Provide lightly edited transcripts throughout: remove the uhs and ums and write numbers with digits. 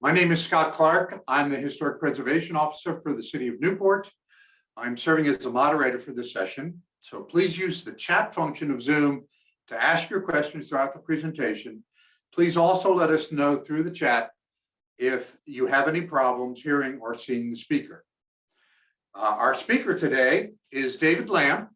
My name is Scott Clark. I'm the Historic Preservation Officer for the City of Newport. I'm serving as the moderator for this session. So please use the chat function of Zoom to ask your questions throughout the presentation. Please also let us know through the chat if you have any problems hearing or seeing the speaker. Our speaker today is David Lamb.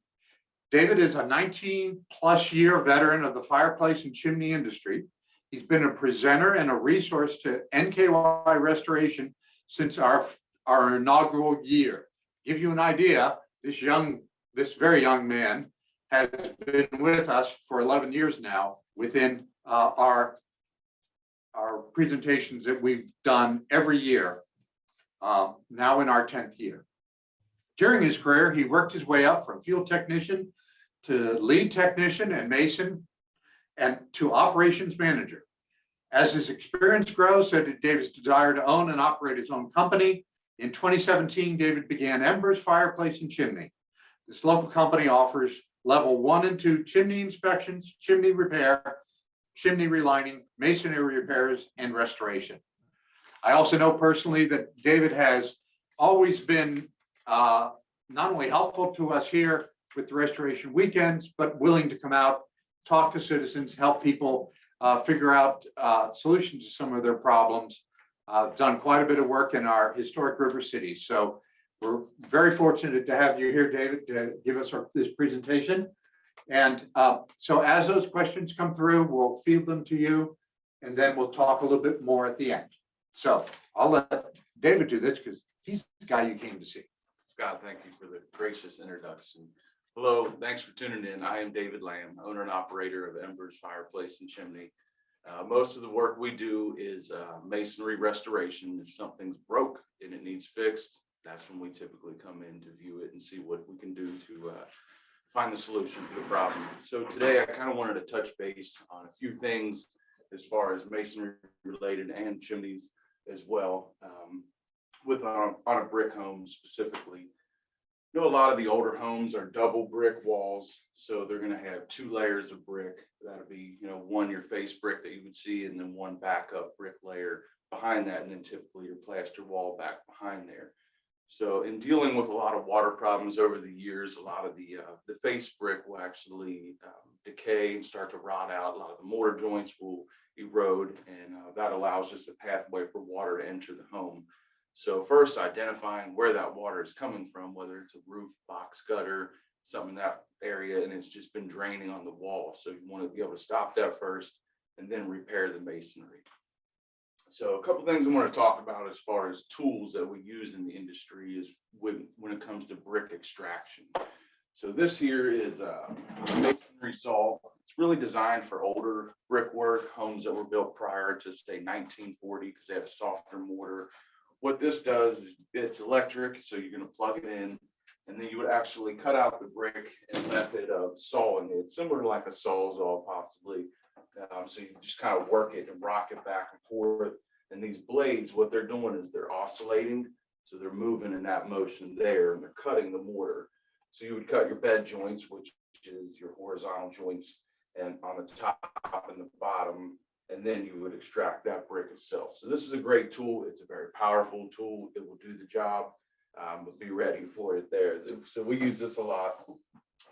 David is a 19+ year veteran of the fireplace and chimney industry. He's been a presenter and a resource to NKY restoration since our inaugural year. To give you an idea, this very young man has been with us for 11 years now within our presentations that we've done every year, now in our 10th year. During his career, he worked his way up from field technician to lead technician and mason and to operations manager. As his experience grows, so did David's desire to own and operate his own company. In 2017, David began Embers, Fireplace, and Chimney. This local company offers level 1 and 2 chimney inspections, chimney repair, chimney relining, masonry repairs, and restoration. I also know personally that David has always been not only helpful to us here with the restoration weekends, but willing to come out, talk to citizens, help people figure out solutions to some of their problems. Done quite a bit of work in our historic river cities. So we're very fortunate to have you here, David, to give us this presentation. And so as those questions come through, we'll feed them to you, and then we'll talk a little bit more at the end. So I'll let David do this because he's the guy you came to see. Scott, thank you for the gracious introduction. Hello, thanks for tuning in. I am David Lamb, owner and operator of Embers, Fireplace, and Chimney. Most of the work we do is masonry restoration. If something's broke and it needs fixed, that's when we typically come in to view it and see what we can do to find the solution to the problem. So today I kind of wanted to touch base on a few things as far as masonry related and chimneys as well, with on a brick home specifically. You know, a lot of the older homes are double brick walls, so they're going to have 2 layers of brick. That'll be, you know, one your face brick that you would see, and then one backup brick layer behind that, and then typically your plaster wall back behind there. So in dealing with a lot of water problems over the years, a lot of the face brick will actually decay and start to rot out. A lot of the mortar joints will erode, and that allows just a pathway for water to enter the home. So first, identifying where that water is coming from, whether it's a roof, box gutter, something in that area, and it's just been draining on the wall. So you want to be able to stop that first and then repair the masonry. So a couple things I want to talk about as far as tools that we use in the industry is when it comes to brick extraction. So this here is a masonry saw. It's really designed for older brickwork, homes that were built prior to, say, 1940, because they had a softer mortar. What this does is it's electric, so you're going to plug it in, and then you would actually cut out the brick in a method of sawing it, similar to like a sawzall possibly. So you just kind of work it and rock it back and forth. And these blades, what they're doing is they're oscillating, so they're moving in that motion there, and they're cutting the mortar. So you would cut your bed joints, which is your horizontal joints, and on the top and the bottom, and then you would extract that brick itself. So this is a great tool. It's a very powerful tool. It will do the job, but be ready for it there. So we use this a lot.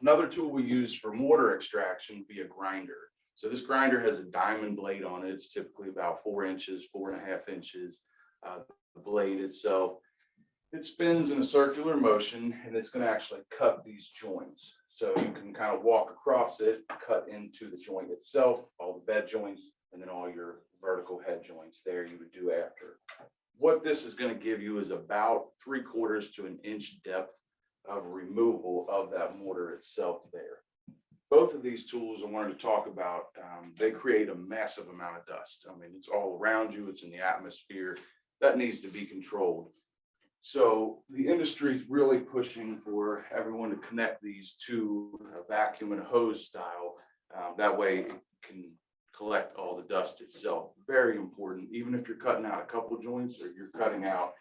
Another tool we use for mortar extraction would be a grinder. So this grinder has a diamond blade on it. It's typically about 4 inches, 4.5 inches. The blade itself, it spins in a circular motion, and it's going to actually cut these joints. So you can kind of walk across it, cut into the joint itself, all the bed joints, and then all your vertical head joints there you would do after. What this is going to give you is about 3/4 to an inch depth of removal of that mortar itself there. Both of these tools I wanted to talk about, they create a massive amount of dust. I mean, it's all around you, it's in the atmosphere. That needs to be controlled. So the industry is really pushing for everyone to connect these to a vacuum and a hose style. That way it can collect all the dust itself. Very important. Even if you're cutting out a couple joints or you're cutting out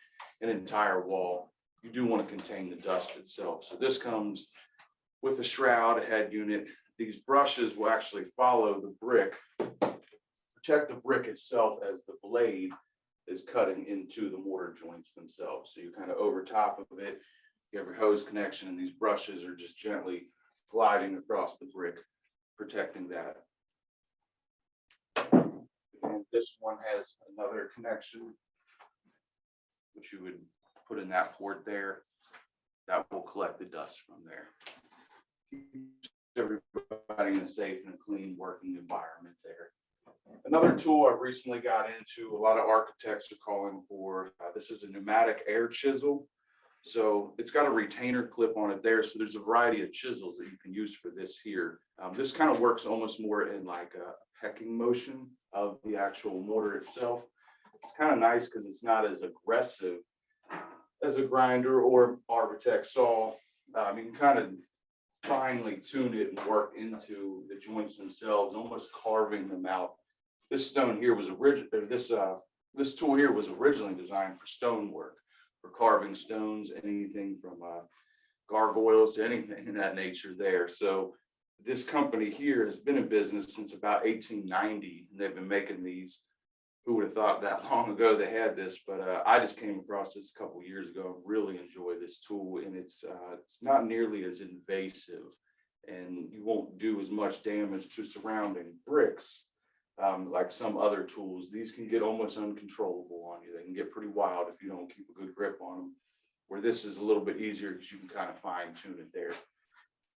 an entire wall, you do want to contain the dust itself. So this comes with a shroud, a head unit. These brushes will actually follow the brick, protect the brick itself as the blade is cutting into the mortar joints themselves. So you kind of over top of it, you have your hose connection, and these brushes are just gently gliding across the brick, protecting that. And this one has another connection, which you would put in that port there. That will collect the dust from there. Keeps everybody in a safe and clean working environment there. Another tool I've recently got into, a lot of architects are calling for, this is a pneumatic air chisel. So it's got a retainer clip on it there. So there's a variety of chisels that you can use for this here. This kind of works almost more in like a pecking motion of the actual mortar itself. It's kind of nice because it's not as aggressive as a grinder or Arbortex saw. You can kind of finely tune it and work into the joints themselves, almost carving them out. This stone here was this tool here was originally designed for stone work, for carving stones, anything from gargoyles to anything in that nature there. So this company here has been in business since about 1890, and they've been making these. Who would have thought that long ago they had this? But I just came across this a couple years ago and really enjoy this tool. And it's not nearly as invasive, and you won't do as much damage to surrounding bricks like some other tools. These can get almost uncontrollable on you. They can get pretty wild if you don't keep a good grip on them, where this is a little bit easier because you can kind of fine tune it there.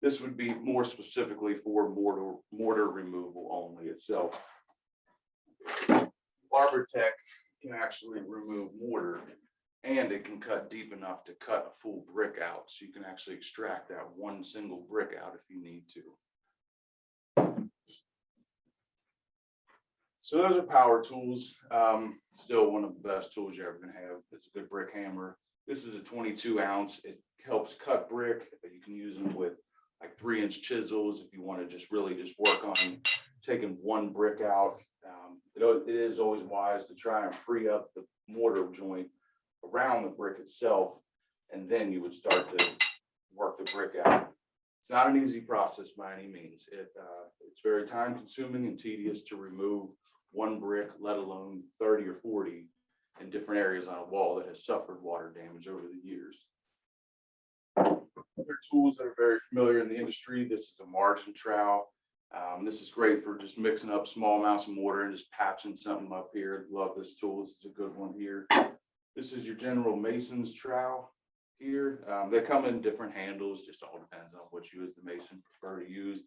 This would be more specifically for mortar removal only itself. Arbortex can actually remove mortar, and it can cut deep enough to cut a full brick out. So you can actually extract that one single brick out if you need to. So those are power tools. Still one of the best tools you're ever gonna have. It's a good brick hammer. This is a 22 ounce. It helps cut brick. You can use them with like 3-inch chisels if you want to just really just work on taking one brick out. It is always wise to try and free up the mortar joint around the brick itself, and then you would start to work the brick out. It's not an easy process by any means. It's very time consuming and tedious to remove one brick, let alone 30 or 40 in different areas on a wall that has suffered water damage over the years. Other tools that are very familiar in the industry, this is a margin trowel. This is great for just mixing up small amounts of mortar and just patching something up here. Love this tool. This is a good one here. This is your general mason's trowel here. They come in different handles, just all depends on what you as the mason prefer to use.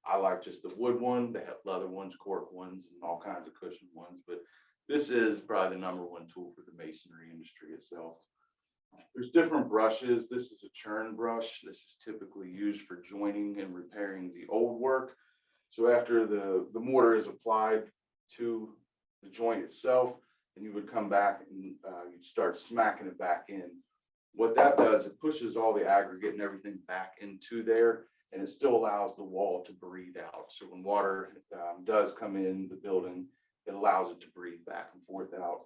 I like just the wood one. They have leather ones, cork ones, and all kinds of cushion ones, but this is probably the #1 tool for the masonry industry itself. There's different brushes. This is a churn brush. This is typically used for joining and repairing the old work. So after the mortar is applied to the joint itself, and you would come back and you'd start smacking it back in. What that does, it pushes all the aggregate and everything back into there, and it still allows the wall to breathe out. So when water does come in the building, it allows it to breathe back and forth out.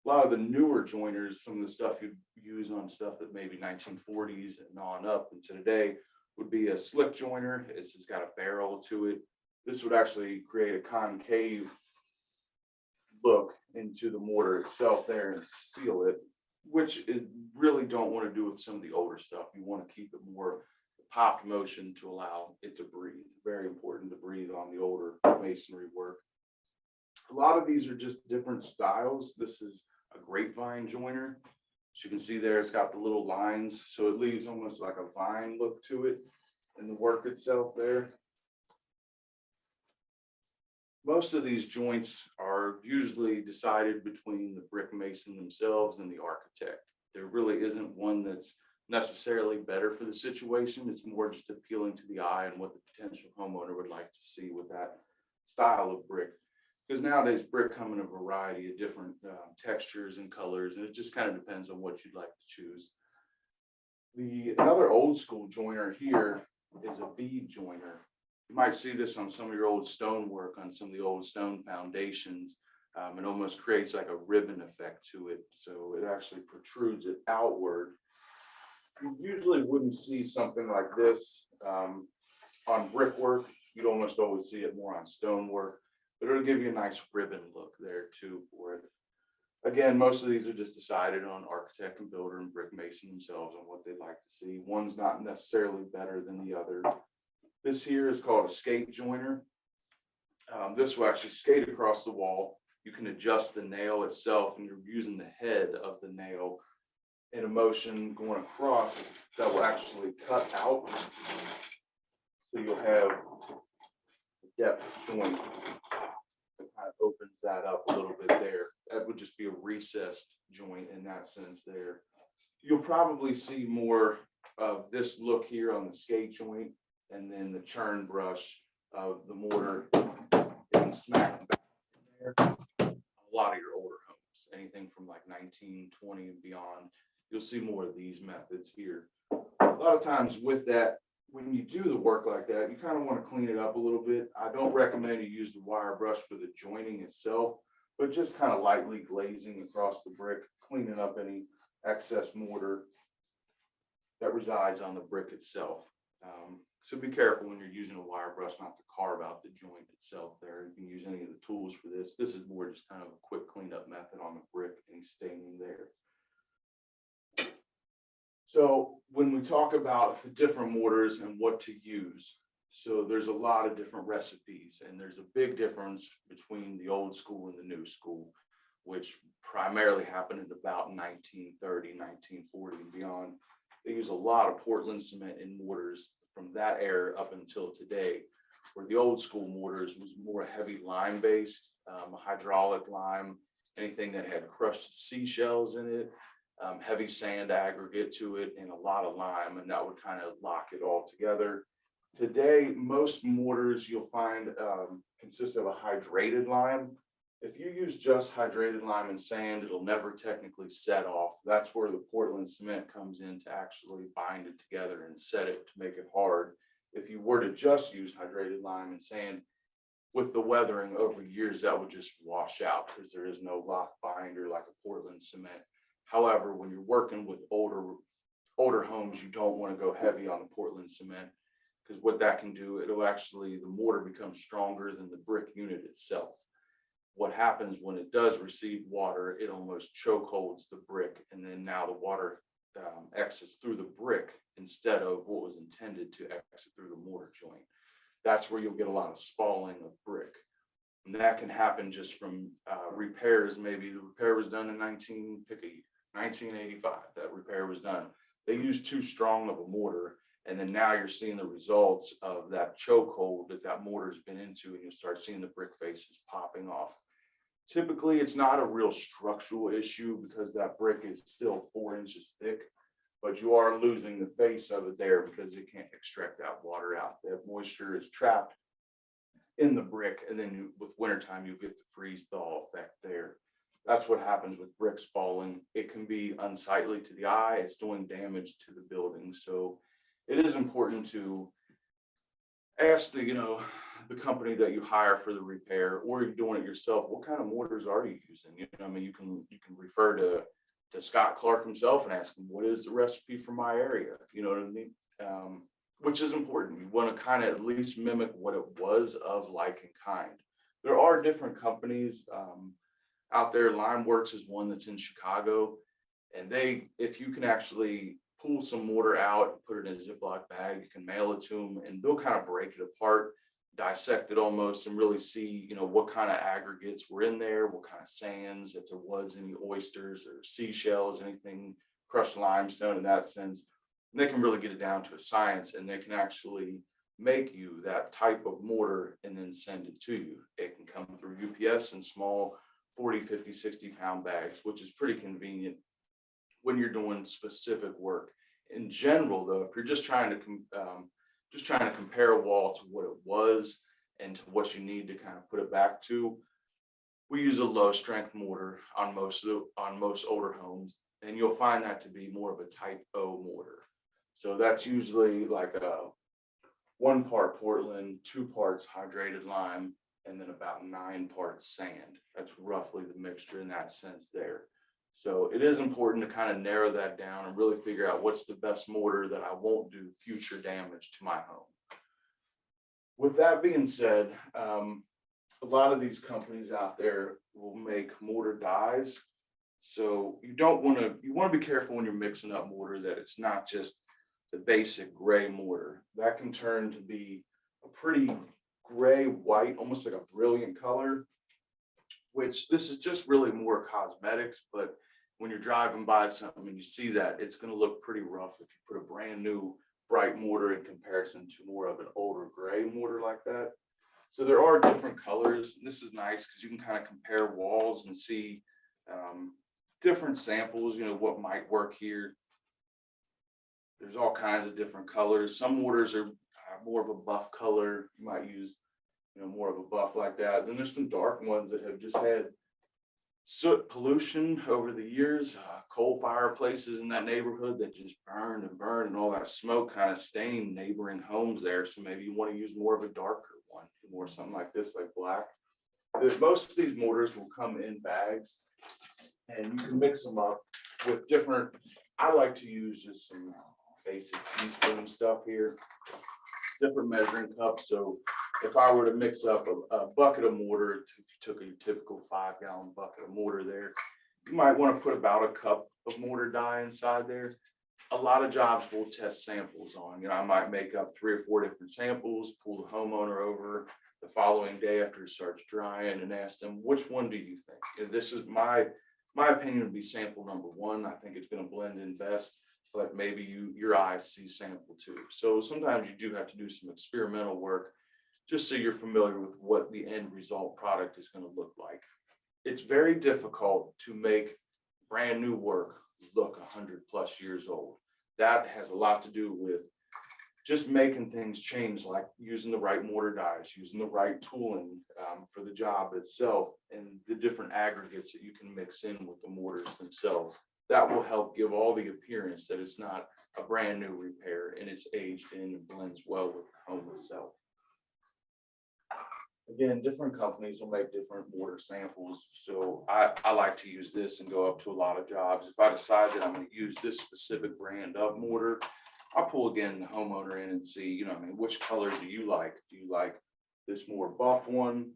A lot of the newer joiners, some of the stuff you'd use on stuff that maybe 1940s and on up into today would be a slick joiner. It's just got a barrel to it. This would actually create a concave look into the mortar itself there and seal it, which you really don't want to do with some of the older stuff. You want to keep it more pop motion to allow it to breathe. Very important to breathe on the older masonry work. A lot of these are just different styles. This is a Grapevine Joiner. As you can see there, it's got the little lines, so it leaves almost like a vine look to it in the work itself there. Most of these joints are usually decided between the brick mason themselves and the architect. There really isn't one that's necessarily better for the situation. It's more just appealing to the eye and what the potential homeowner would like to see with that style of brick. Because nowadays brick come in a variety of different textures and colors, and it just kind of depends on what you'd like to choose. Another old school joiner here is a bead joiner. You might see this on some of your old stone work, on some of the old stone foundations. It almost creates like a ribbon effect to it. So it actually protrudes it outward. You usually wouldn't see something like this on brickwork. You'd almost always see it more on stonework, but it'll give you a nice ribbon look there too for it. Again, most of these are just decided on architect and builder and brick mason themselves on what they'd like to see. One's not necessarily better than the other. This here is called a skate joiner. This will actually skate across the wall. You can adjust the nail itself, and you're using the head of the nail in a motion going across that will actually cut out. So you'll have a depth joint that kind of opens that up a little bit there. That would just be a recessed joint in that sense there. You'll probably see more of this look here on the skate joint, and then the churn brush of the mortar getting smacked back in there. A lot of your older homes, anything from like 1920 and beyond, you'll see more of these methods here. A lot of times with that, when you do the work like that, you kind of want to clean it up a little bit. I don't recommend you use the wire brush for the joining itself, but just kind of lightly glazing across the brick, cleaning up any excess mortar that resides on the brick itself. So be careful when you're using a wire brush not to carve out the joint itself there. You can use any of the tools for this. This is more just kind of a quick cleanup method on the brick, any staining there. So when we talk about the different mortars and what to use, so there's a lot of different recipes, and there's a big difference between the old school and the new school, which primarily happened in about 1930, 1940 and beyond. They use a lot of Portland cement in mortars from that era up until today, where the old school mortars was more heavy lime based, hydraulic lime, anything that had crushed seashells in it, heavy sand aggregate to it, and a lot of lime, and that would kind of lock it all together. Today, most mortars you'll find consist of a hydrated lime. If you use just hydrated lime and sand, it'll never technically set off. That's where the Portland cement comes in to actually bind it together and set it to make it hard. If you were to just use hydrated lime and sand, with the weathering over years, that would just wash out because there is no lock binder like a Portland cement. However, when you're working with older homes, you don't want to go heavy on the Portland cement, because what that can do, it'll actually, the mortar becomes stronger than the brick unit itself. What happens when it does receive water, it almost choke holds the brick, and then now the water exits through the brick instead of what was intended to exit through the mortar joint. That's where you'll get a lot of spalling of brick. And that can happen just from repairs. Maybe the repair was done in 1985, that repair was done. They used too strong of a mortar, and then now you're seeing the results of that chokehold that mortar's been into, and you'll start seeing the brick faces popping off. Typically, it's not a real structural issue because that brick is still 4 inches thick, but you are losing the face of it there because it can't extract that water out. That moisture is trapped in the brick, and then with wintertime, you get the freeze thaw effect there. That's what happens with brick spalling. It can be unsightly to the eye. It's doing damage to the building. So it is important to ask the company that you hire for the repair, or you're doing it yourself, what kind of mortars are you using? I mean, you can refer to Scott Clark himself and ask him, what is the recipe for my area? You know what I mean? Which is important. You want to kind of at least mimic what it was of like and kind. There are different companies out there. Limeworks is one that's in Chicago, and if you can actually pull some mortar out, put it in a Ziploc bag, you can mail it to them, and they'll kind of break it apart, dissect it almost, and really see, what kind of aggregates were in there, what kind of sands, if there was any oysters or seashells, anything, crushed limestone in that sense. And they can really get it down to a science, and they can actually make you that type of mortar and then send it to you. It can come through UPS in small 40, 50, 60 pound bags, which is pretty convenient when you're doing specific work. In general, though, if you're just trying to compare a wall to what it was and to what you need to kind of put it back to, we use a low strength mortar on most older homes, and you'll find that to be more of a type O mortar. So that's usually like a 1 part Portland, 2 parts hydrated lime, and then about 9 parts sand. That's roughly the mixture in that sense there. So it is important to kind of narrow that down and really figure out what's the best mortar that I won't do future damage to my home. With that being said, a lot of these companies out there will make mortar dies, So you want to be careful when you're mixing up mortar that it's not just the basic gray mortar. That can turn to be a pretty gray white, almost like a brilliant color, which this is just really more cosmetics. But when you're driving by something and you see that, it's going to look pretty rough if you put a brand new bright mortar in comparison to more of an older gray mortar like that. So there are different colors. And this is nice because you can kind of compare walls and see different samples, what might work here. There's all kinds of different colors. Some mortars are more of a buff color. You might use, more of a buff like that. Then there's some dark ones that have just had soot pollution over the years, coal fireplaces in that neighborhood that just burned and burned, and all that smoke kind of stained neighboring homes there. So maybe you want to use more of a darker one, or something like this, like black. Most of these mortars will come in bags, and you can mix them up with different. I like to use just some basic teaspoon stuff here, different measuring cups. So if I were to mix up a bucket of mortar, if you took a typical 5-gallon bucket of mortar there, you might want to put about a cup of mortar dye inside there. A lot of jobs will test samples on. I might make up 3 or 4 different samples, pull the homeowner over the following day after it starts drying and ask them, which one do you think? This is my opinion would be sample number 1. I think it's going to blend in best, but maybe your eyes see sample 2. So sometimes you do have to do some experimental work just so you're familiar with what the end result product is going to look like. It's very difficult to make brand new work look 100+ years old. That has a lot to do with just making things change, like using the right mortar dyes, using the right tooling for the job itself, and the different aggregates that you can mix in with the mortars themselves. That will help give all the appearance that it's not a brand new repair and it's aged in and blends well with the home itself. Again, different companies will make different mortar samples. So I like to use this and go up to a lot of jobs. If I decide that I'm going to use this specific brand of mortar, I'll pull again the homeowner in and see, which color do you like? Do you like this more buff one?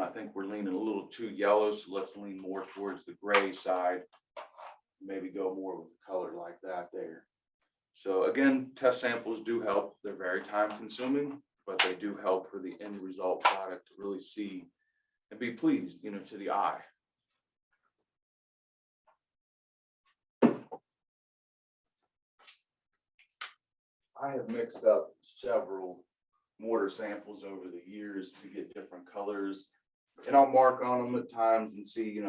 I think we're leaning a little too yellow, so let's lean more towards the gray side. Maybe go more with a color like that there. So again, test samples do help. They're very time consuming, but they do help for the end result product to really see and be pleased, to the eye. I have mixed up several mortar samples over the years to get different colors, and I'll mark on them at times and see,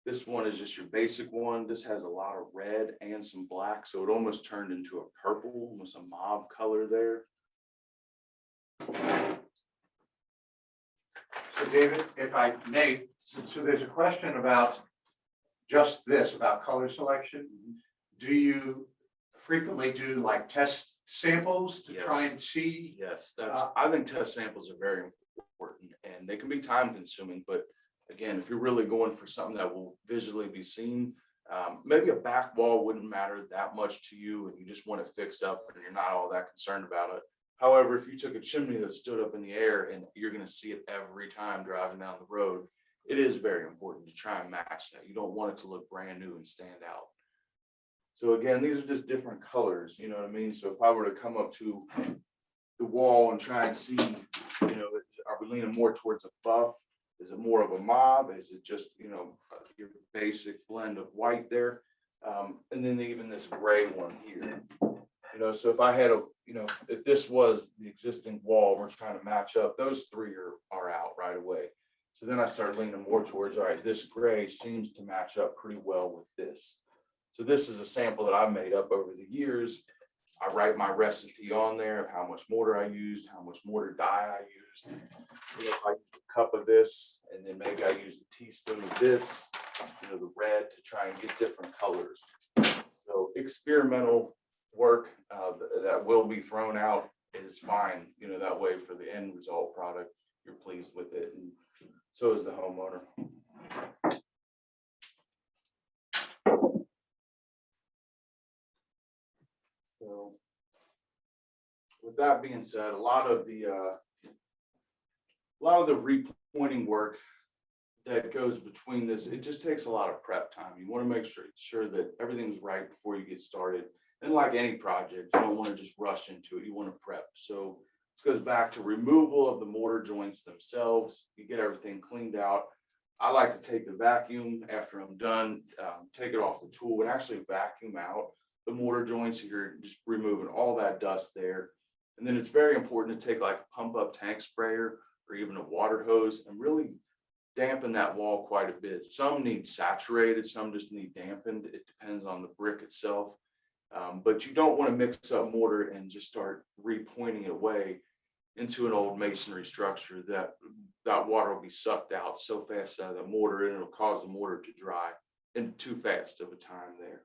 this one is just your basic one. This has a lot of red and some black, so it almost turned into a purple, almost a mauve color there. So David, if I may, so there's a question about just this, about color selection. Do you frequently do like test samples to try and see? Yes, I think test samples are very important, and they can be time consuming, but again, if you're really going for something that will visually be seen, maybe a back wall wouldn't matter that much to you and you just want it fixed up and you're not all that concerned about it. However, if you took a chimney that stood up in the air and you're going to see it every time driving down the road, it is very important to try and match that. You don't want it to look brand new and stand out. So again, these are just different colors, you know what I mean? So if I were to come up to the wall and try and see, are we leaning more towards a buff? Is it more of a mauve? Is it just, your basic blend of white there? And then even this gray one here. So if I had if this was the existing wall, we're trying to match up, those 3 are out right away. So then I started leaning more towards, all right, this gray seems to match up pretty well with this. So this is a sample that I've made up over the years. I write my recipe on there of how much mortar I used, how much mortar dye I used. If I use a cup of this, and then maybe I use a teaspoon of this, the red, to try and get different colors. So experimental work that will be thrown out is fine. That way for the end result product, you're pleased with it, and so is the homeowner. So with that being said, a lot of the repointing work that goes between this, it just takes a lot of prep time. You want to make sure that everything's right before you get started. And like any project, you don't want to just rush into it. You want to prep. So this goes back to removal of the mortar joints themselves. You get everything cleaned out. I like to take the vacuum after I'm done, take it off the tool and actually vacuum out the mortar joints. You're just removing all that dust there. And then it's very important to take like a pump up tank sprayer or even a water hose and really dampen that wall quite a bit. Some need saturated, some just need dampened. It depends on the brick itself. But you don't want to mix up mortar and just start repointing it away into an old masonry structure. That water will be sucked out so fast out of the mortar and it'll cause the mortar to dry in too fast of a time there.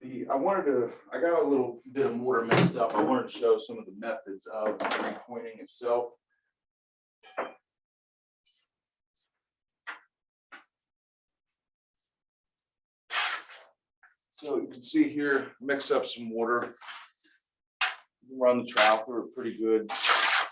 I got a little bit of mortar mixed up. I wanted to show some of the methods of repointing itself. So you can see here, mix up some water, run the trowel through it pretty good.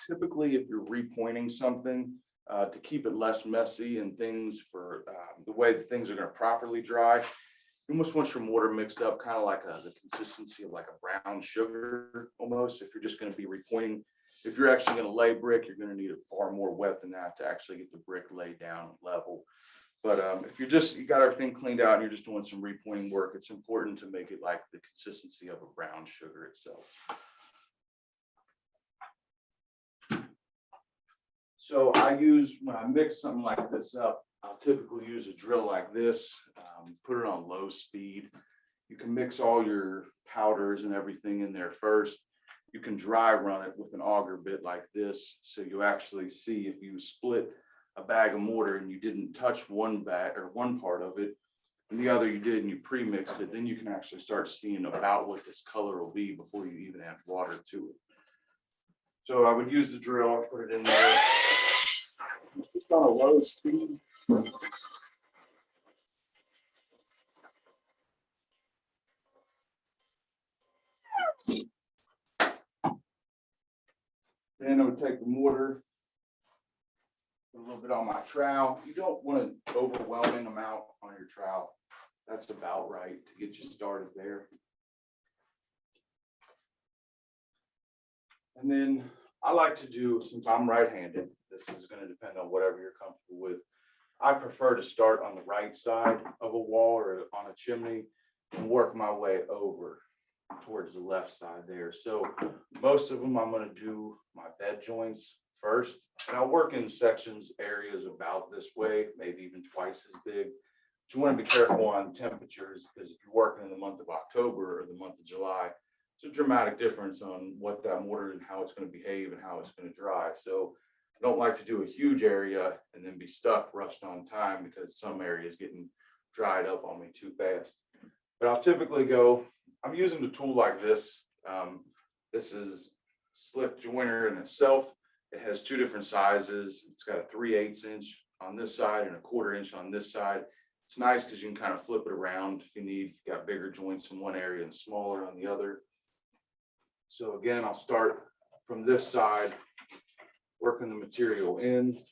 Typically, if you're repointing something, to keep it less messy and things for the way that things are going to properly dry, you almost want your mortar mixed up kind of like the consistency of like a brown sugar almost. If you're just going to be repointing, if you're actually going to lay brick, you're going to need it far more wet than that to actually get the brick laid down level. But if you got everything cleaned out and you're just doing some repointing work, it's important to make it like the consistency of a brown sugar itself. So when I mix something like this up, I'll typically use a drill like this, put it on low speed. You can mix all your powders and everything in there first. You can dry run it with an auger bit like this. So you actually see if you split a bag of mortar and you didn't touch one bag or one part of it and the other you did and you pre-mixed it, then you can actually start seeing about what this color will be before you even add water to it. So I would use the drill, put it in there. It's just on a low speed. Then I would take the mortar, put a little bit on my trowel. You don't want an overwhelming amount on your trowel. That's about right to get you started there. And then I like to do, since I'm right-handed, this is going to depend on whatever you're comfortable with. I prefer to start on the right side of a wall or on a chimney and work my way over towards the left side there. So most of them I'm going to do my bed joints first, and I'll work in sections areas about this way, maybe even twice as big. But you want to be careful on temperatures, because if you're working in the month of October or the month of July, it's a dramatic difference on what that mortar and how it's going to behave and how it's going to dry. So I don't like to do a huge area and then be stuck rushed on time because some areas getting dried up on me too fast. But I'll typically go, I'm using the tool like this. This is slip joiner in itself. It has two different sizes. It's got a 3/8 inch on this side and a 1/4 inch on this side. It's nice because you can kind of flip it around if you need. You've got bigger joints in one area and smaller on the other. So again, I'll start from this side, working the material in,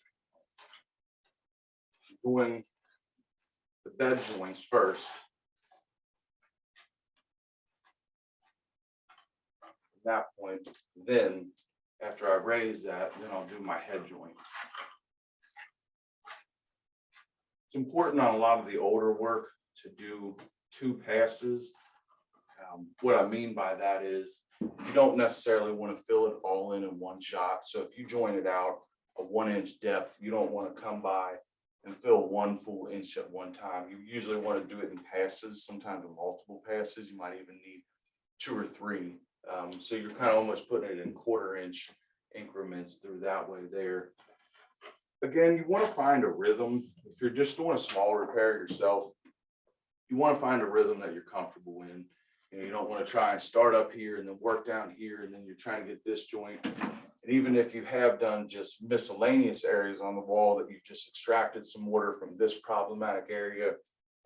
doing the bed joints first. At that point, then after I raise that, then I'll do my head joint. It's important on a lot of the older work to do 2 passes. What I mean by that is you don't necessarily want to fill it all in one shot. So if you join it out a 1-inch depth, you don't want to come by and fill 1 full inch at one time. You usually want to do it in passes, sometimes in multiple passes. You might even need 2 or 3. So you're kind of almost putting it in 1/4 inch increments through that way there. Again, you want to find a rhythm. If you're just doing a small repair yourself, you want to find a rhythm that you're comfortable in. You don't want to try and start up here and then work down here, and then you're trying to get this joint. And even if you have done just miscellaneous areas on the wall that you've just extracted some mortar from this problematic area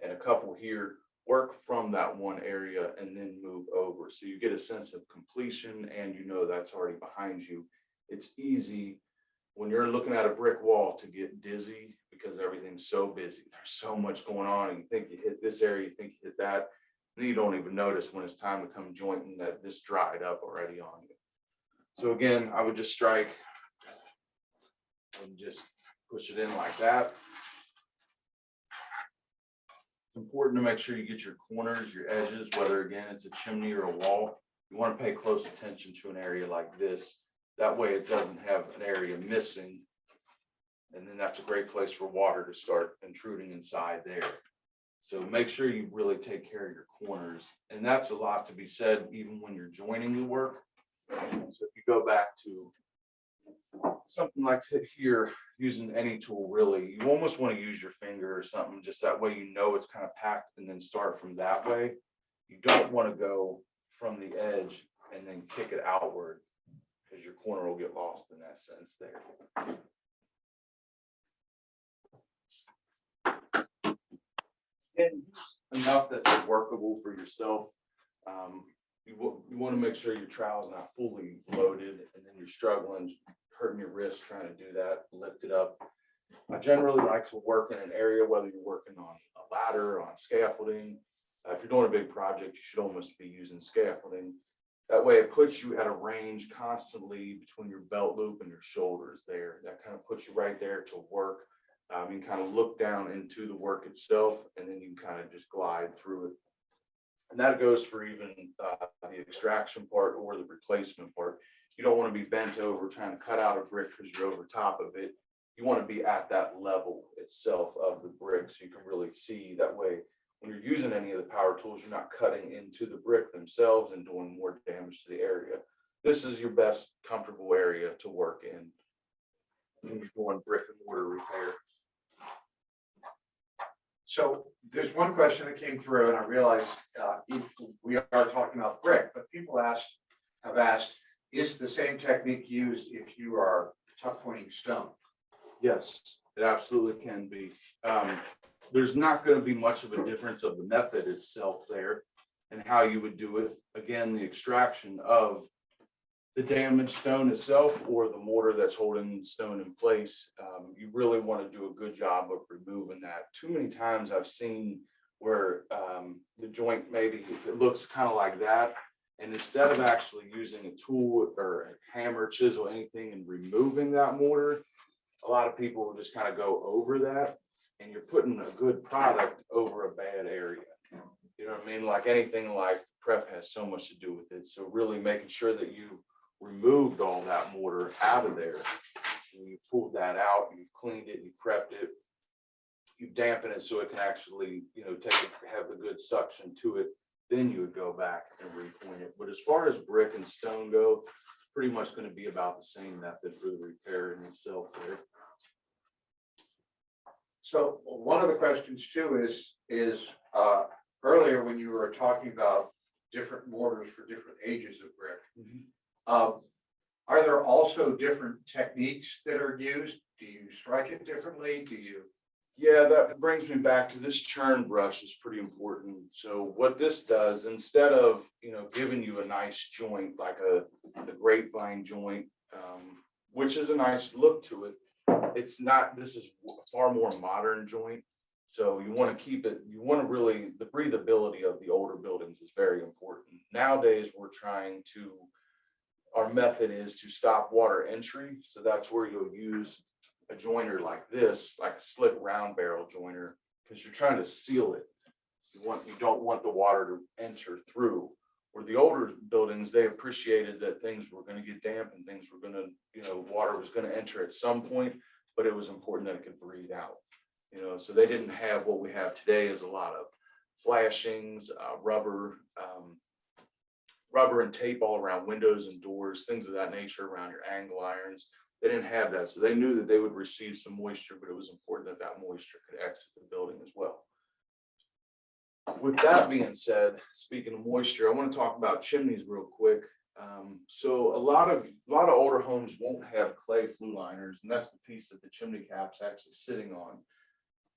and a couple here, work from that one area and then move over. So you get a sense of completion and you know that's already behind you. It's easy when you're looking at a brick wall to get dizzy because everything's so busy, there's so much going on, and you think you hit this area, you think you hit that, and then you don't even notice when it's time to come jointing that this dried up already on you. So again, I would just strike and just push it in like that. It's important to make sure you get your corners, your edges, whether again it's a chimney or a wall. You want to pay close attention to an area like this. That way it doesn't have an area missing. And then that's a great place for water to start intruding inside there. So make sure you really take care of your corners. And that's a lot to be said even when you're joining the work. So if you go back to something like here, using any tool really, you almost want to use your finger or something, just that way you know it's kind of packed, and then start from that way. You don't want to go from the edge and then kick it outward, because your corner will get lost in that sense there. And enough that's workable for yourself. You want to make sure your trowel is not fully loaded, and then you're struggling, hurting your wrist trying to do that, lift it up. I generally like to work in an area, whether you're working on a ladder, on scaffolding. If you're doing a big project, you should almost be using scaffolding. That way it puts you at a range constantly between your belt loop and your shoulders there. That kind of puts you right there to work. You can kind of look down into the work itself, and then you can kind of just glide through it. And that goes for even the extraction part or the replacement part. You don't want to be bent over trying to cut out a brick because you're over top of it. You want to be at that level itself of the brick, so you can really see. That way, when you're using any of the power tools, you're not cutting into the brick themselves and doing more damage to the area. This is your best comfortable area to work in when you're doing brick and mortar repair. So there's one question that came through, and I realized we are talking about brick, but people have asked, is the same technique used if you are tuck pointing stone? Yes, it absolutely can be. There's not going to be much of a difference of the method itself there and how you would do it. Again, the extraction of the damaged stone itself or the mortar that's holding the stone in place, you really want to do a good job of removing that. Too many times I've seen where the joint, maybe it looks kind of like that, and instead of actually using a tool or a hammer, chisel, anything, and removing that mortar, a lot of people will just kind of go over that, and you're putting a good product over a bad area. You know what I mean? Like anything in life, prep has so much to do with it. So really making sure that you removed all that mortar out of there, and you pulled that out, you've cleaned it, you prepped it, you dampen it so it can actually, have the good suction to it. Then you would go back and repoint it. But as far as brick and stone go, pretty much going to be about the same method for the repair in itself there. So one of the questions too is earlier when you were talking about different mortars for different ages of brick, are there also different techniques that are used? Do you strike it differently? Do you? Yeah, that brings me back to this churn brush is pretty important. So what this does, instead of giving you a nice joint like the grapevine joint, which is a nice look to it, it's not. This is a far more modern joint. So you want to keep it. You want to really, the breathability of the older buildings is very important. Nowadays, our method is to stop water entry. So that's where you'll use a joiner like this, like a slick round barrel joiner, because you're trying to seal it. You don't want the water to enter through. Where the older buildings, they appreciated that things were going to get damp and things were going to, water was going to enter at some point, but it was important that it could breathe out. So they didn't have what we have today is a lot of flashings, rubber and tape all around windows and doors, things of that nature around your angle irons. They didn't have that. So they knew that they would receive some moisture, but it was important that that moisture could exit the building as well. With that being said, speaking of moisture, I want to talk about chimneys real quick. So a lot of older homes won't have clay flue liners, and that's the piece that the chimney cap's actually sitting on.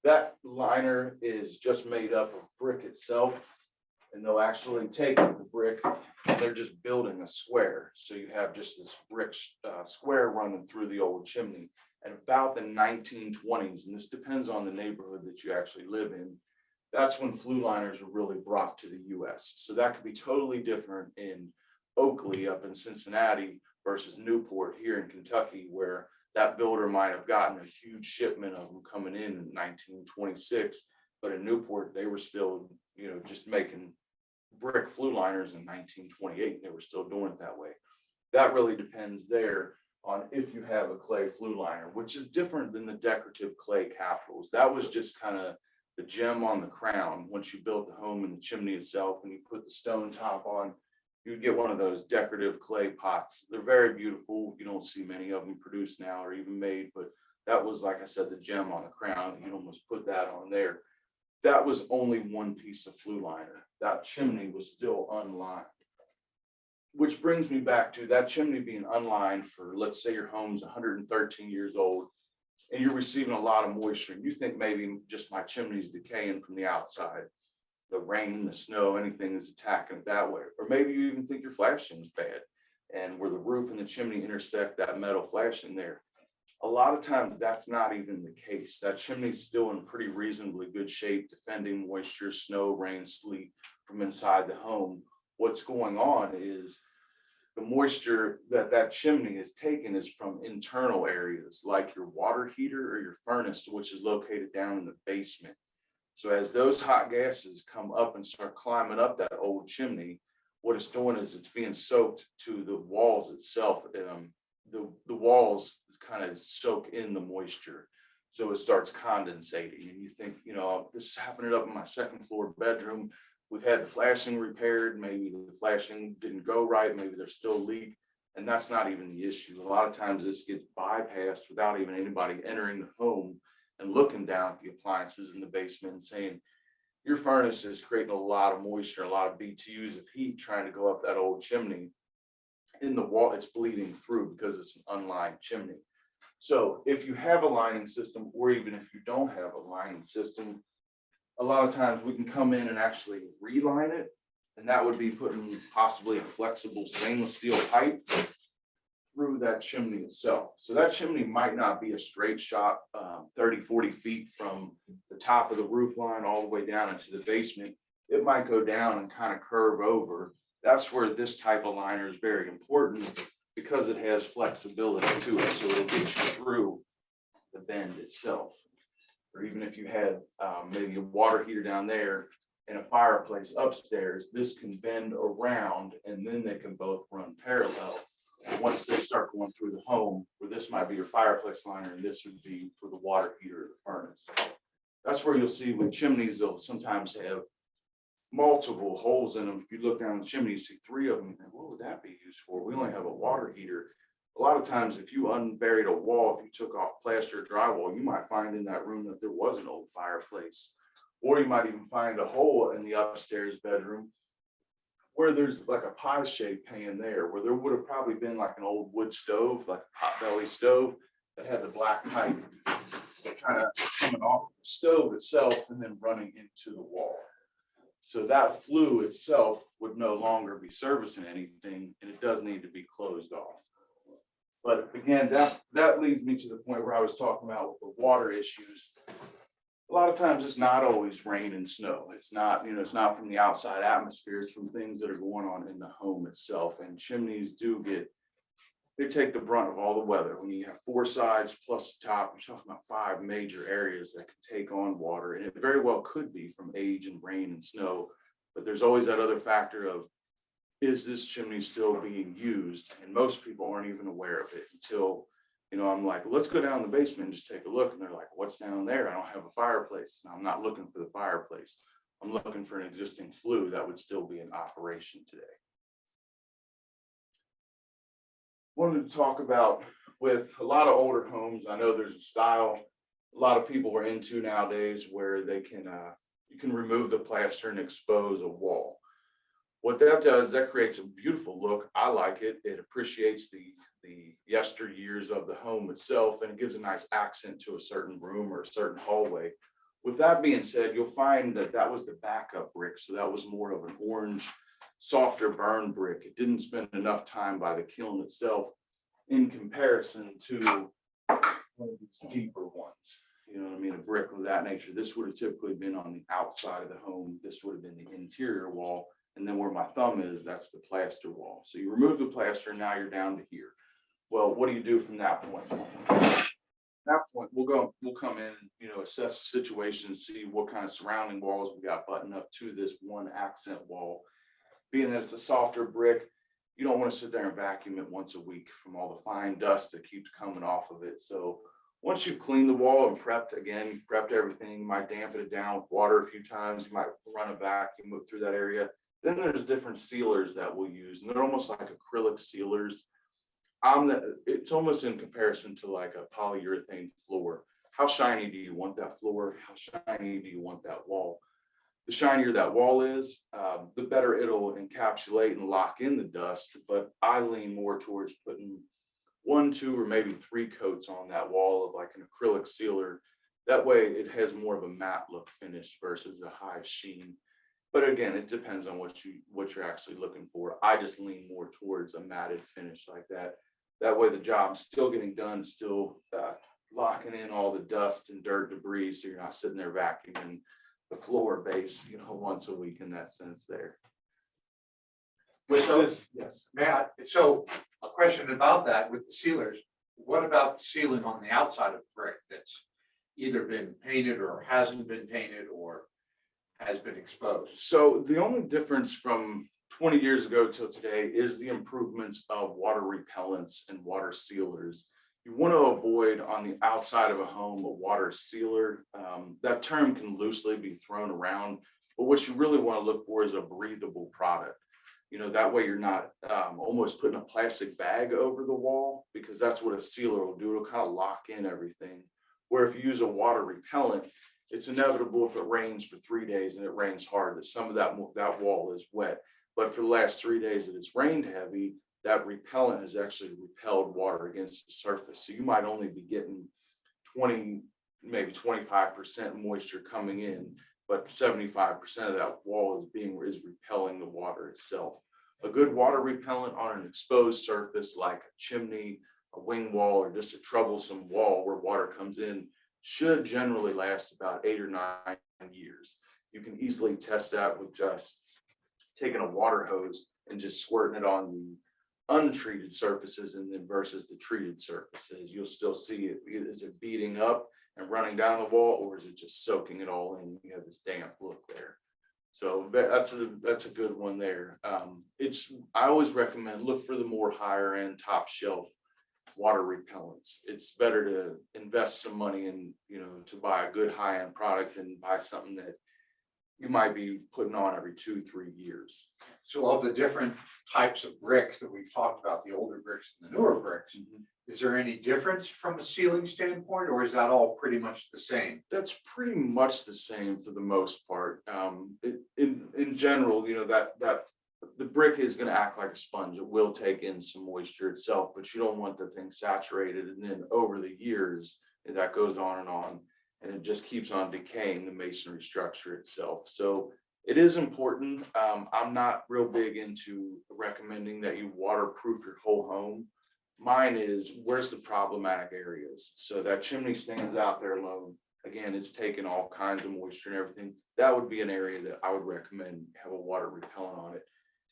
That liner is just made up of brick itself, and they'll actually take the brick, and they're just building a square. So you have just this brick square running through the old chimney. At about the 1920s, and this depends on the neighborhood that you actually live in, that's when flue liners were really brought to the US. So that could be totally different in Oakley up in Cincinnati versus Newport here in Kentucky, where that builder might have gotten a huge shipment of them coming in 1926, but in Newport, they were still, just making brick flue liners in 1928. They were still doing it that way. That really depends there on if you have a clay flue liner, which is different than the decorative clay capitals. That was just kind of the gem on the crown. Once you built the home and the chimney itself, and you put the stone top on, you'd get one of those decorative clay pots. They're very beautiful. You don't see many of them produced now or even made, but that was, like I said, the gem on the crown. You'd almost put that on there. That was only one piece of flue liner. That chimney was still unlined. Which brings me back to that chimney being unlined for, let's say your home's 113 years old and you're receiving a lot of moisture. You think maybe just my chimney's decaying from the outside. The rain, the snow, anything is attacking it that way. Or maybe you even think your flashing's bad, and where the roof and the chimney intersect, that metal flashing there. A lot of times that's not even the case. That chimney's still in pretty reasonably good shape, defending moisture, snow, rain, sleet from inside the home. What's going on is the moisture that chimney is taken is from internal areas like your water heater or your furnace, which is located down in the basement. So as those hot gases come up and start climbing up that old chimney, what it's doing is it's being soaked to the walls itself. The walls kind of soak in the moisture. So it starts condensating, and you think, this is happening up in my second floor bedroom. We've had the flashing repaired. Maybe the flashing didn't go right. Maybe there's still a leak, and that's not even the issue. A lot of times this gets bypassed without even anybody entering the home and looking down at the appliances in the basement and saying, your furnace is creating a lot of moisture, a lot of BTUs of heat trying to go up that old chimney. In the wall, it's bleeding through because it's an unlined chimney. So if you have a lining system, or even if you don't have a lining system, a lot of times we can come in and actually reline it. And that would be putting possibly a flexible stainless steel pipe through that chimney itself. So that chimney might not be a straight shot 30, 40 feet from the top of the roof line all the way down into the basement. It might go down and kind of curve over. That's where this type of liner is very important, because it has flexibility to it. So it'll get you through the bend itself. Or even if you had maybe a water heater down there and a fireplace upstairs, this can bend around and then they can both run parallel. Once they start going through the home, where this might be your fireplace liner and this would be for the water heater or the furnace. That's where you'll see with chimneys, they'll sometimes have multiple holes in them. If you look down the chimney, you see 3 of them, and think, what would that be used for? We only have a water heater. A lot of times, if you unburied a wall, if you took off plaster or drywall, you might find in that room that there was an old fireplace. Or you might even find a hole in the upstairs bedroom where there's like a pie-shaped pan there, where there would have probably been like an old wood stove, like a potbelly stove that had the black pipe kind of coming off the stove itself and then running into the wall. So that flue itself would no longer be servicing anything, and it does need to be closed off. But again, that leads me to the point where I was talking about with the water issues. A lot of times it's not always rain and snow. It's not, it's not from the outside atmosphere. It's from things that are going on in the home itself. And chimneys they take the brunt of all the weather. When you have 4 sides plus the top, you're talking about 5 major areas that can take on water. And it very well could be from age and rain and snow. But there's always that other factor of, is this chimney still being used? And most people aren't even aware of it until, I'm like, let's go down the basement and just take a look. And they're like, what's down there? I don't have a fireplace. And I'm not looking for the fireplace. I'm looking for an existing flue that would still be in operation today. Wanted to talk about, with a lot of older homes, I know there's a style a lot of people are into nowadays where they can, you can remove the plaster and expose a wall. What that does, that creates a beautiful look. I like it. It appreciates the yesteryears of the home itself, and it gives a nice accent to a certain room or a certain hallway, With that being said, you'll find that that was the backup brick. So that was more of an orange, softer burn brick. It didn't spend enough time by the kiln itself in comparison to one of these deeper ones. You know what I mean? A brick of that nature. This would have typically been on the outside of the home. This would have been the interior wall. And then where my thumb is, that's the plaster wall. So you remove the plaster, and now you're down to here. Well, what do you do from that point? At that point, we'll come in and, you know, assess the situation, see what kind of surrounding walls we got buttoned up to this one accent wall. Being that it's a softer brick, you don't want to sit there and vacuum it once a week from all the fine dust that keeps coming off of it. So once you've cleaned the wall and prepped, again, you've prepped everything, you might dampen it down with water a few times, you might run a vacuum through that area. Then there's different sealers that we'll use, and they're almost like acrylic sealers. It's almost in comparison to like a polyurethane floor. How shiny do you want that floor? How shiny do you want that wall? The shinier that wall is, the better it'll encapsulate and lock in the dust. But I lean more towards putting 1, 2, or maybe 3 coats on that wall of like an acrylic sealer. That way it has more of a matte look finish versus a high sheen. But again, it depends on what you're actually looking for. I just lean more towards a matted finish like that. That way the job's still getting done, still locking in all the dust and dirt debris, so you're not sitting there vacuuming the floor base, you know, once a week in that sense there. With So this, yes. Matt, so a question about that with the sealers, what about the sealing on the outside of brick that's either been painted or hasn't been painted or has been exposed? So the only difference from 20 years ago till today is the improvements of water repellents and water sealers. You want to avoid on the outside of a home a water sealer. That term can loosely be thrown around, but what you really want to look for is a breathable product. You know, that way you're not almost putting a plastic bag over the wall, because that's what a sealer will do. It'll kind of lock in everything. Where if you use a water repellent, it's inevitable if it rains for 3 days and it rains hard that some of that wall is wet. But for the last 3 days that it's rained heavy, that repellent has actually repelled water against the surface. So you might only be getting 20, maybe 25% moisture coming in, but 75% of that wall is repelling the water itself. A good water repellent on an exposed surface like a chimney, a wing wall, or just a troublesome wall where water comes in should generally last about 8 or 9 years. You can easily test that with just taking a water hose and just squirting it on the untreated surfaces and then versus the treated surfaces. You'll still see it. Is it beating up and running down the wall, or is it just soaking it all in? You have this damp look there. So that's a good one there. I always recommend look for the more higher end, top shelf water repellents. It's better to invest some money in, you know, to buy a good high end product than buy something that you might be putting on every 2-3 years. So of the different types of bricks that we've talked about, the older bricks and the newer bricks, is there any difference from a sealing standpoint, or is that all pretty much the same? That's pretty much the same for the most part. In general, you know, that the brick is going to act like a sponge. It will take in some moisture itself, but you don't want the thing saturated. And then over the years, that goes on, and it just keeps on decaying the masonry structure itself. So it is important. I'm not real big into recommending that you waterproof your whole home. Mine is, where's the problematic areas? So that chimney stands out there alone. Again, it's taking all kinds of moisture and everything. That would be an area that I would recommend have a water repellent on it.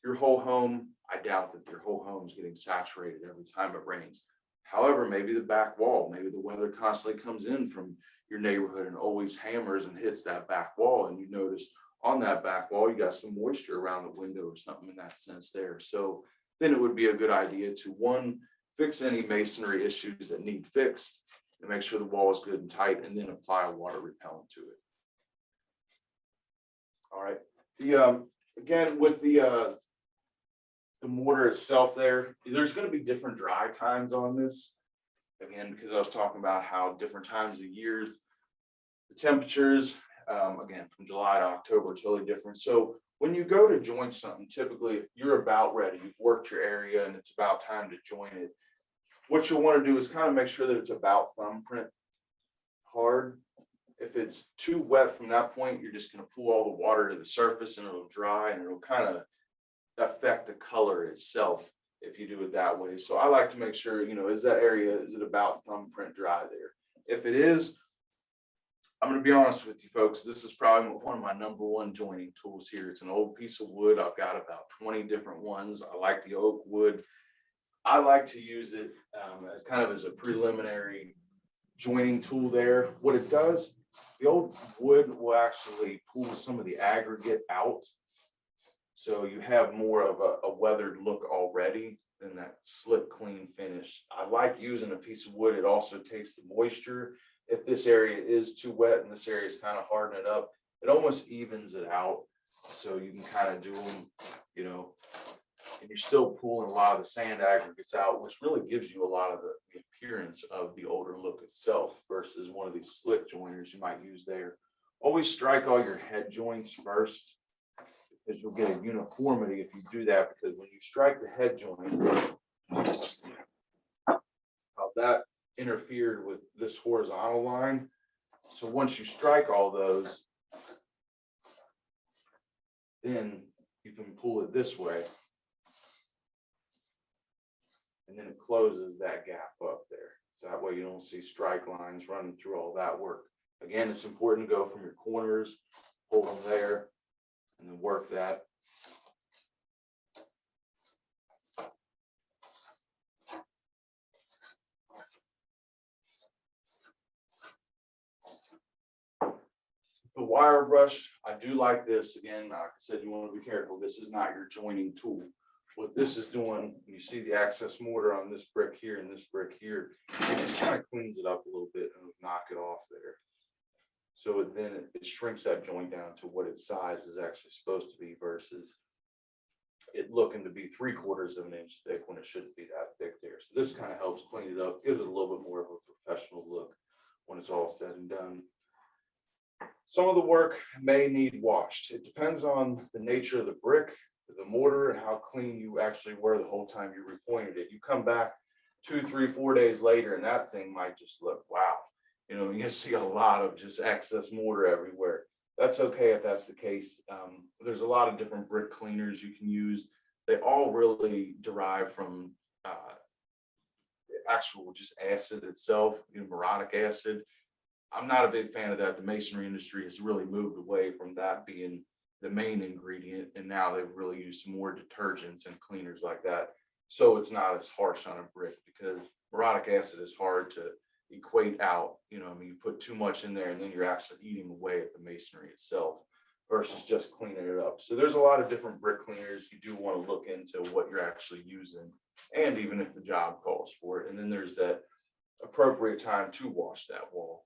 Your whole home, I doubt that your whole home is getting saturated every time it rains. However, maybe the back wall, maybe the weather constantly comes in from your neighborhood and always hammers and hits that back wall, and you notice on that back wall you got some moisture around the window or something in that sense there. So then it would be a good idea to, one, fix any masonry issues that need fixed and make sure the wall is good and tight, and then apply a water repellent to it. All right. Again, with the mortar itself there's going to be different dry times on this. Again, because I was talking about how different times of years, the temperatures, again, from July to October are totally different. So when you go to join something, typically you're about ready, you've worked your area and it's about time to join it. What you'll want to do is kind of make sure that it's about thumbprint hard. if it's too wet from that point, you're just gonna pull all the water to the surface and it'll dry and it'll kind of affect the color itself if you do it that way. So I like to make sure, is that area, is it about thumbprint dry there? If it is, I'm gonna be honest with you folks, this is probably one of my #1 joining tools here. It's an old piece of wood. I've got about 20 different ones. I like the oak wood. I like to use it as kind of as a preliminary joining tool there. What it does, the old wood will actually pull some of the aggregate out. So you have more of a weathered look already than that slick, clean finish. I like using a piece of wood. It also takes the moisture. If this area is too wet and this area is kind of hardening it up, it almost evens it out. So you can kind of do them, and you're still pulling a lot of the sand aggregates out, which really gives you a lot of the appearance of the older look itself versus one of these slick joiners you might use there. Always strike all your head joints first, because you'll get a uniformity if you do that, because when you strike the head joint, how that interfered with this horizontal line. So once you strike all those, then you can pull it this way. And then it closes that gap up there. So that way you don't see strike lines running through all that work. Again, it's important to go from your corners, hold them there, and then work that. The wire brush, I do like this. Again, like I said, you want to be careful. This is not your joining tool. What this is doing, you see the access mortar on this brick here and this brick here, it just kind of cleans it up a little bit and knock it off there. So then it shrinks that joint down to what its size is actually supposed to be versus it looking to be 3/4 of an inch thick when it shouldn't be that thick there. So this kind of helps clean it up, gives it a little bit more of a professional look when it's all said and done. Some of the work may need washed. It depends on the nature of the brick, the mortar, and how clean you actually were the whole time you repointed it. You come back 2, 3, 4 days later and that thing might just look, wow. You see a lot of just excess mortar everywhere. That's okay if that's the case. There's a lot of different brick cleaners you can use. They all really derive from actual just acid itself, muriatic acid. I'm not a big fan of that. The masonry industry has really moved away from that being the main ingredient, and now they've really used more detergents and cleaners like that. So it's not as harsh on a brick, because muriatic acid is hard to equate out. You put too much in there and then you're actually eating away at the masonry itself versus just cleaning it up. So there's a lot of different brick cleaners. You do want to look into what you're actually using, and even if the job calls for it. And then there's that appropriate time to wash that wall.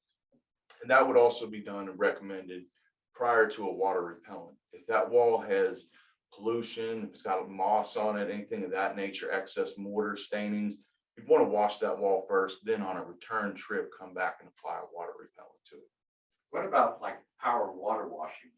And that would also be done and recommended prior to a water repellent. If that wall has pollution, if it's got moss on it, anything of that nature, excess mortar stainings, you'd want to wash that wall first, then on a return trip, come back and apply a water repellent to it. What about like power water washing?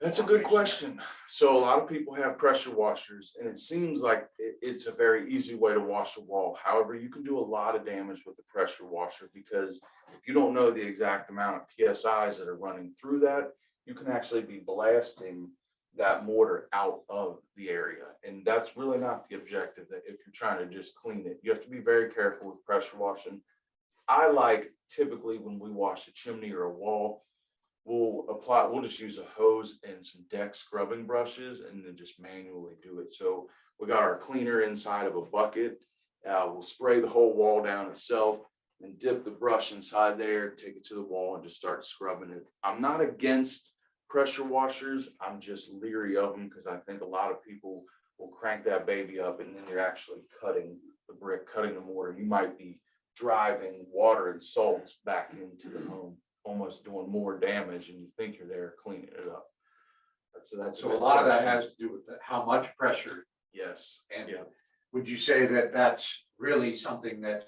That's a good question. So a lot of people have pressure washers, and it seems like it's a very easy way to wash a wall. However, you can do a lot of damage with the pressure washer, because if you don't know the exact amount of PSIs that are running through that, you can actually be blasting that mortar out of the area. And that's really not the objective. That if you're trying to just clean it, you have to be very careful with pressure washing. I like, typically when we wash a chimney or a wall, we'll just use a hose and some deck scrubbing brushes and then just manually do it. So we got our cleaner inside of a bucket. We'll spray the whole wall down itself and dip the brush inside there, take it to the wall and just start scrubbing it. I'm not against pressure washers. I'm just leery of them, because I think a lot of people will crank that baby up and then you're actually cutting the brick, cutting the mortar. You might be driving water and salts back into the home, almost doing more damage, and you think you're there cleaning it up. So a lot of that has to do with how much pressure. Yes. And would you say that that's really something that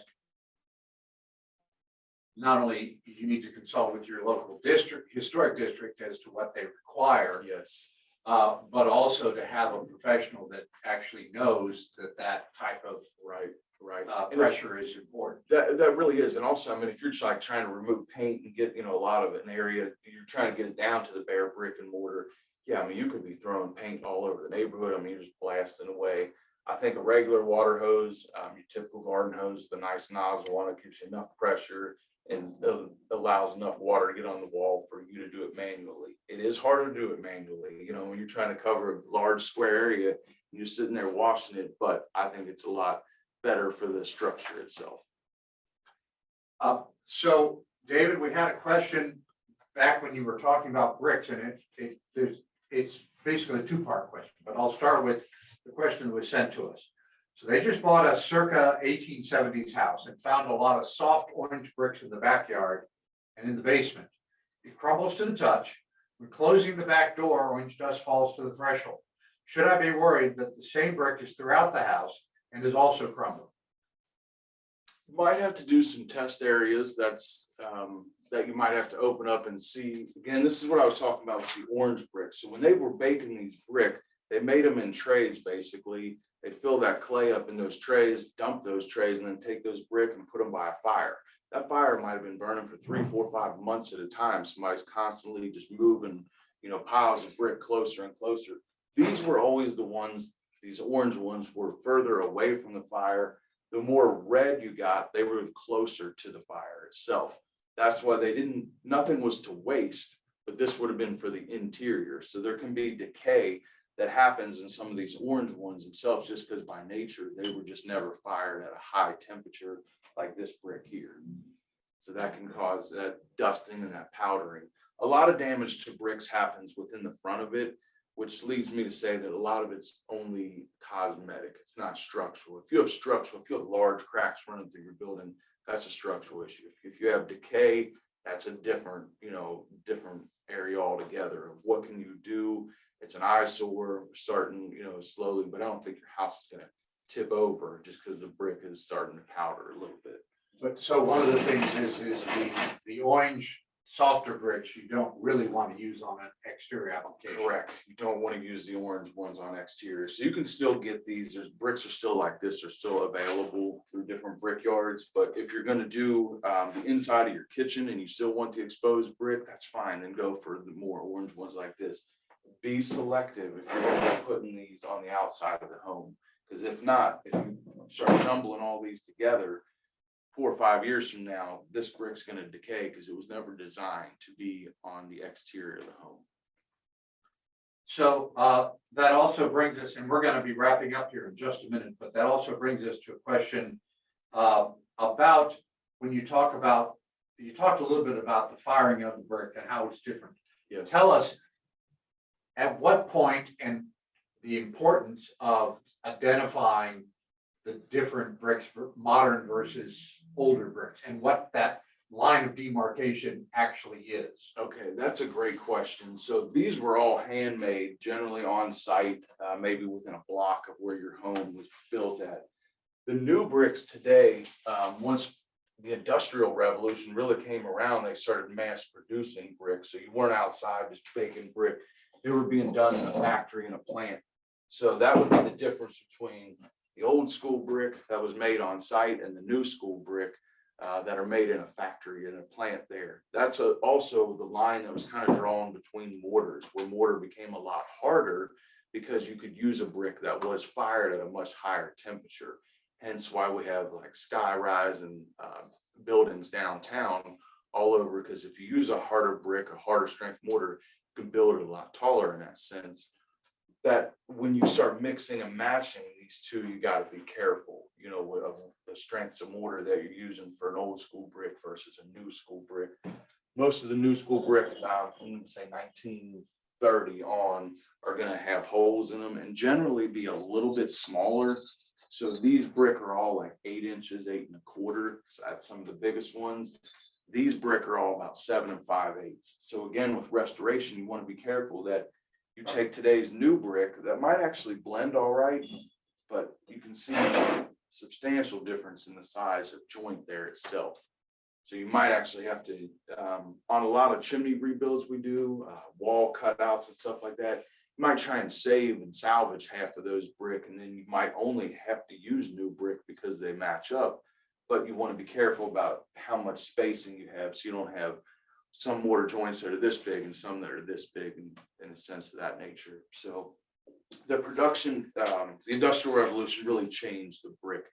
not only you need to consult with your local district, historic district, as to what they require? Yes. but also to have a professional that actually knows that that type of Right. pressure is important. That really is. And also, I mean, if you're just like trying to remove paint and get, a lot of it in an area, you're trying to get it down to the bare brick and mortar. Yeah, I mean, you could be throwing paint all over the neighborhood. I mean, you're just blasting away. I think a regular water hose, your typical garden hose, the nice nozzle on it gives you enough pressure and allows enough water to get on the wall for you to do it manually. It is harder to do it manually, when you're trying to cover a large square area, and you're sitting there washing it, but I think it's a lot better for the structure itself. So David, we had a question back when you were talking about bricks, and it's basically a two-part question, but I'll start with the question that was sent to us. So they just bought a circa 1870s house and found a lot of soft orange bricks in the backyard and in the basement. It crumbles to the touch. When closing the back door, orange dust falls to the threshold. Should I be worried that the same brick is throughout the house and is also crumbling? You might have to do some test areas that you might have to open up and see. Again, this is what I was talking about with the orange brick. So when they were baking these brick, they made them in trays basically. They'd fill that clay up in those trays, dump those trays, and then take those brick and put them by a fire. That fire might have been burning for 3, 4, 5 months at a time. Somebody's constantly just moving, piles of brick closer and closer. These were always the ones, these orange ones were further away from the fire. The more red you got, they were closer to the fire itself. That's why nothing was to waste, but this would have been for the interior. So there can be decay that happens in some of these orange ones themselves, just because by nature, they were just never fired at a high temperature like this brick here. So that can cause that dusting and that powdering. A lot of damage to bricks happens within the front of it, which leads me to say that a lot of it's only cosmetic. It's not structural. If you have large cracks running through your building, that's a structural issue. If you have decay, that's a different area altogether of what can you do. It's an eyesore starting, slowly, but I don't think your house is going to tip over just because the brick is starting to powder a little bit. But so one of the things is the orange softer bricks you don't really want to use on an exterior application. Correct. You don't want to use the orange ones on exterior. So you can still get these. There's bricks are still like this are still available through different brick yards. But if you're going to do the inside of your kitchen and you still want the exposed brick, that's fine. Then go for the more orange ones like this. Be selective if you're going to be putting these on the outside of the home. Because if not, if you start jumbling all these together, 4 or 5 years from now, this brick's going to decay because it was never designed to be on the exterior of the home. So that also brings us, and we're going to be wrapping up here in just a minute, but that also brings us to a question about when you talked a little bit about the firing of the brick and how it's different. Yes. Tell us at what point and the importance of identifying the different bricks for modern versus older bricks and what that line of demarcation actually is. Okay, that's a great question. So these were all handmade, generally on site, maybe within a block of where your home was built at. The new bricks today, once the Industrial Revolution really came around, they started mass producing bricks. So you weren't outside just baking brick. They were being done in a factory, in a plant. So that would be the difference between the old school brick that was made on site and the new school brick that are made in a factory, in a plant there. That's also the line that was kind of drawn between mortars, where mortar became a lot harder because you could use a brick that was fired at a much higher temperature. Hence why we have like sky rise and buildings downtown all over, because if you use a harder brick, a harder strength mortar, you can build it a lot taller in that sense. That when you start mixing and matching these two, you got to be careful, of the strengths of mortar that you're using for an old school brick versus a new school brick. Most of the new school brick from say 1930 on are going to have holes in them and generally be a little bit smaller. So these brick are all like 8 inches, 8 1/4. That's some of the biggest ones. These brick are all about 7 5/8. So again, with restoration, you want to be careful that you take today's new brick that might actually blend all right, but you can see a substantial difference in the size of joint there itself. So you might actually have to, on a lot of chimney rebuilds we do, wall cutouts and stuff like that, you might try and save and salvage half of those brick, and then you might only have to use new brick because they match up. But you want to be careful about how much spacing you have, so you don't have some mortar joints that are this big and some that are this big, in a sense of that nature. So the production, the Industrial Revolution really changed the brick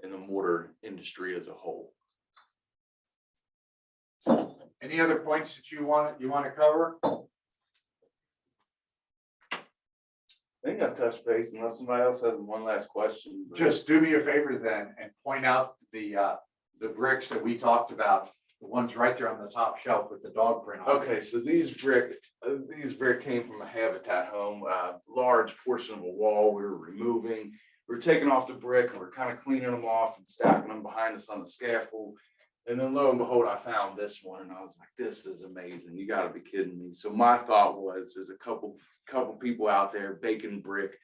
and the mortar industry as a whole. Any other points that you want to cover? I think I've touched base unless somebody else has one last question. Just do me a favor then and point out the bricks that we talked about, the ones right there on the top shelf with the dog print on it. Okay, so these brick came from a habitat home, large portion of a wall we were removing. We were taking off the brick and we're kind of cleaning them off and stacking them behind us on the scaffold. And then lo and behold, I found this one and I was like, this is amazing. You gotta be kidding me. So my thought was, there's a couple people out there baking brick.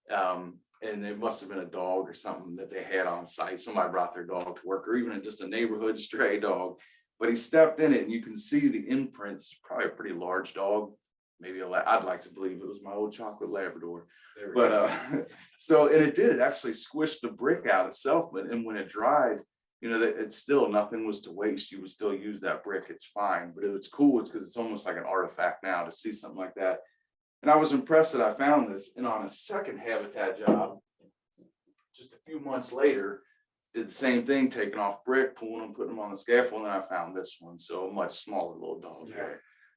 And it must have been a dog or something that they had on site. Somebody brought their dog to work, or even just a neighborhood stray dog. But he stepped in it and you can see the imprints, probably a pretty large dog. Maybe I'd like to believe it was my old chocolate Labrador. But so, and it actually squished the brick out itself, and when it dried, you know, that it's still, nothing was to waste. You would still use that brick, it's fine. But it's cool, it's because it's almost like an artifact now to see something like that. And I was impressed that I found this, and on a second habitat job, just a few months later, did the same thing, taking off brick, pulling them, putting them on the scaffold, and then I found this one. So a much smaller little dog. Yeah.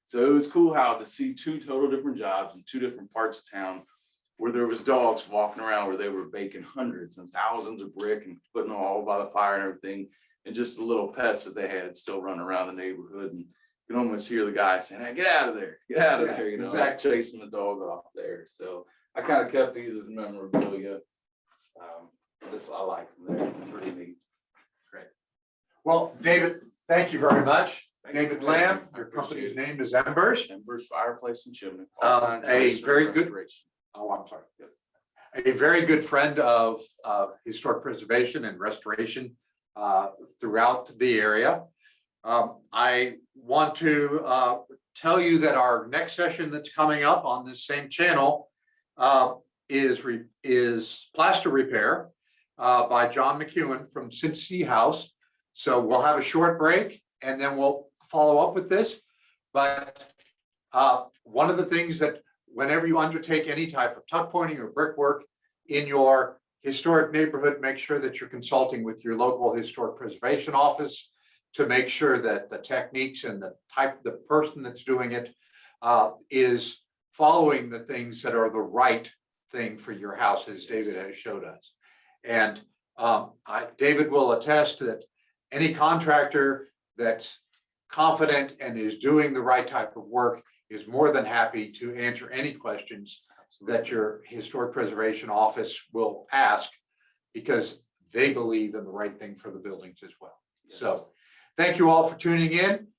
So it was cool how to see two total different jobs in two different parts of town, where there was dogs walking around where they were baking hundreds and thousands of brick and putting them all by the fire and everything, and just the little pests that they had still running around the neighborhood. And you can almost hear the guy saying, "Hey, get out of there, get out of there," you know, exactly. chasing the dog off there. So I kind of kept these as memorabilia. I like them. They're pretty neat. Great. Well, David, thank you very much. Thank you. David Lamb, I your appreciate company's it. name is Embers. Embers, Fireplace, and Chimney. A very good, oh, I'm sorry. A very good friend of historic preservation and restoration throughout the area. I want to tell you that our next session that's coming up on this same channel is plaster repair by John McEwen from Cincy House. So we'll have a short break and then we'll follow up with this. But one of the things that whenever you undertake any type of tuck pointing or brickwork in your historic neighborhood, make sure that you're consulting with your local historic preservation office to make sure that the techniques and the person that's doing it is following the things that are the right thing for your house, as David has showed us. And David will attest that any contractor that's confident and is doing the right type of work is more than happy to answer any questions that your historic preservation office will ask, because they believe in the right thing for the buildings as well. Yes. So thank you all for tuning in.